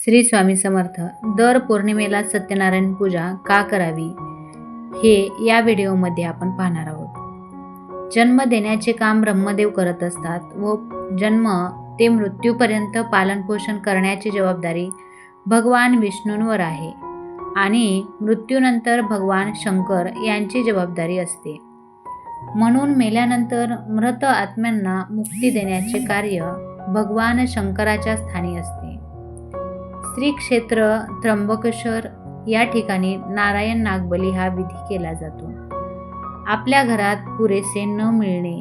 श्री स्वामी समर्थ. दर पौर्णिमेला सत्यनारायण पूजा का करावी हे या व्हिडिओमध्ये आपण पाहणार आहोत. जन्म देण्याचे काम ब्रह्मदेव करत असतात व जन्म ते मृत्यूपर्यंत पालनपोषण करण्याची जबाबदारी भगवान विष्णूंवर आहे आणि मृत्यूनंतर भगवान शंकर यांची जबाबदारी असते. म्हणून मेल्यानंतर मृत आत्म्यांना मुक्ती देण्याचे कार्य भगवान शंकराच्या स्थानी असते. श्री क्षेत्र त्र्यंबकेश्वर या ठिकाणी नारायण नागबली हा विधी केला जातो. आपल्या घरात पुरेसे न मिळणे,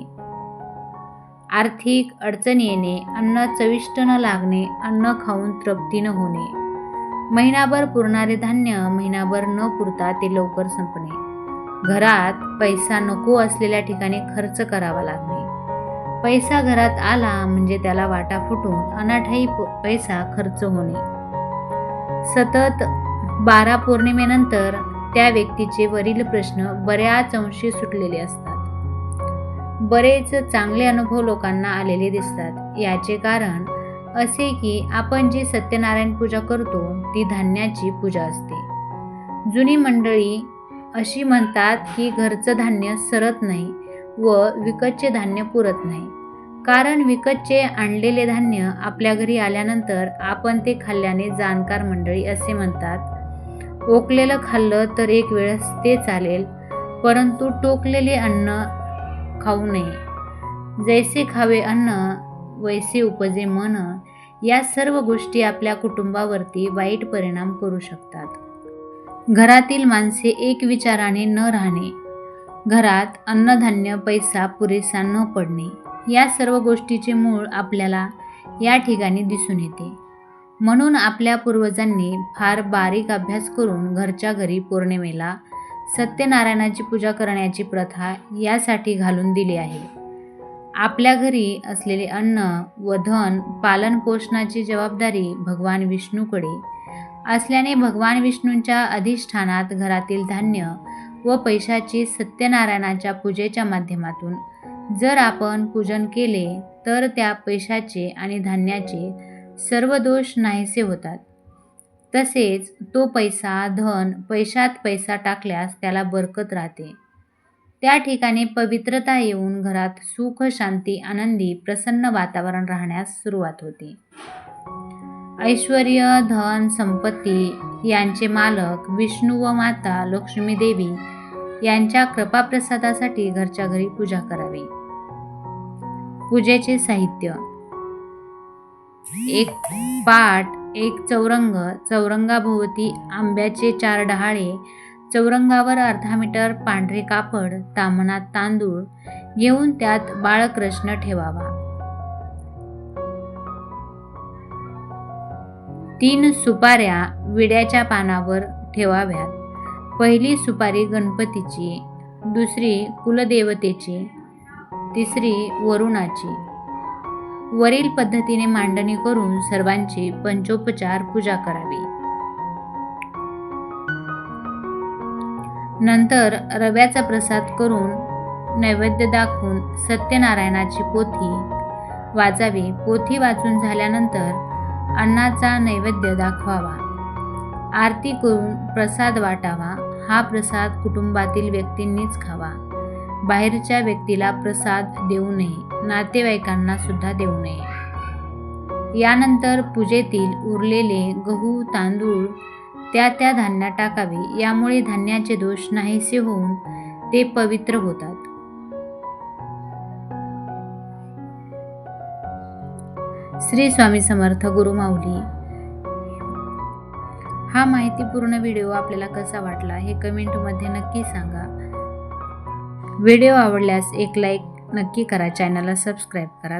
आर्थिक अडचण येणे, अन्न चविष्ट न लागणे, अन्न खाऊन तृप्ती न होणे, महिनाभर पुरणारे धान्य महिनाभर न पुरता ते लवकर संपणे, घरात पैसा नको असलेल्या ठिकाणी खर्च करावा लागणे, पैसा घरात आला म्हणजे त्याला वाटा फुटून अनाठायी पैसा खर्च होणे, सतत 12 पौर्णिमेनंतर त्या व्यक्तीचे वरील प्रश्न बऱ्याच अंशी सुटलेले असतात. बरेच चांगले अनुभव लोकांना आलेले दिसतात. याचे कारण असे की आपण जी सत्यनारायण पूजा करतो ती धान्याची पूजा असते. जुनी मंडळी अशी म्हणतात की घरचं धान्य सरत नाही व विकतचे धान्य पुरत नाही, कारण विकतचे आणलेले धान्य आपल्या घरी आल्यानंतर आपण ते खाल्ल्याने जाणकार मंडळी असे म्हणतात, ओकलेलं खाल्लं तर एक वेळेस ते चालेल, परंतु टोकलेले अन्न खाऊ नये. जैसे खावे अन्न वैसे उपजे मन. या सर्व गोष्टी आपल्या कुटुंबावरती वाईट परिणाम करू शकतात. घरातील माणसे एक विचाराने न राहणे, घरात अन्नधान्य पैसा पुरेसा न पडणे, या सर्व गोष्टीचे मूळ आपल्याला या ठिकाणी दिसून येते. म्हणून आपल्या पूर्वजांनी फार बारीक अभ्यास करून घरच्या घरी पौर्णिमेला सत्यनारायणाची पूजा करण्याची प्रथा यासाठी घालून दिली आहे. आपल्या घरी असलेले अन्न व धन पालनपोषणाची जबाबदारी भगवान विष्णूकडे असल्याने भगवान विष्णूंच्या अधिष्ठानात घरातील धान्य व पैशाची सत्यनारायणाच्या पूजेच्या माध्यमातून जर आपण पूजन केले तर त्या पैशाचे आणि धान्याचे सर्व दोष नाहीसे होतात. तसेच तो पैसा धन पैशात पैसा टाकल्यास त्याला बरकत राहते. त्या ठिकाणी पवित्रता येऊन घरात सुख शांती आनंदी प्रसन्न वातावरण राहण्यास सुरुवात होते. ऐश्वर्य धन संपत्ती यांचे मालक विष्णू व माता लक्ष्मी देवी यांच्या कृपाप्रसादासाठी घरच्या घरी पूजा करावी. पूजेचे साहित्य: एक पाट, एक चौरंग, चौरंगाभोवती आंब्याचे 4 डहाळे, चौरंगावर अर्धा मीटर पांढरे कापड, ताम्हणात तांदूळ घेऊन त्यात बाळकृष्ण ठेवावा. 3 सुपाऱ्या विड्याच्या पानावर ठेवाव्यात. पहिली सुपारी गणपतीची, दुसरी कुलदेवतेची, तिसरी वरुणाची. वरील पद्धतीने मांडणी करून सर्वांची पंचोपचार पूजा करावी. नंतर रव्याचा प्रसाद करून नैवेद्य दाखवून सत्यनारायणाची पोथी वाचावी. पोथी वाचून झाल्यानंतर अन्नाचा नैवेद्य दाखवावा. आरती करून प्रसाद वाटावा. हा प्रसाद कुटुंबातील व्यक्तींनीच खावा. बाहेरच्या व्यक्तीला प्रसाद देऊ नये, नातेवाईकांना सुद्धा देऊ नये. यानंतर पूजेतील उरलेले गहू तांदूळ त्या धान्यात टाकावे. यामुळे धान्याचे दोष नाहीसे होऊन ते पवित्र होतात. श्री स्वामी समर्थ. गुरुमाऊली. हा माहितीपूर्ण व्हिडिओ आपल्याला कसा वाटला हे कमेंटमध्ये नक्की सांगा. व्हिडिओ आवडल्यास एक लाईक नक्की करा. चॅनलला सबस्क्राईब करा.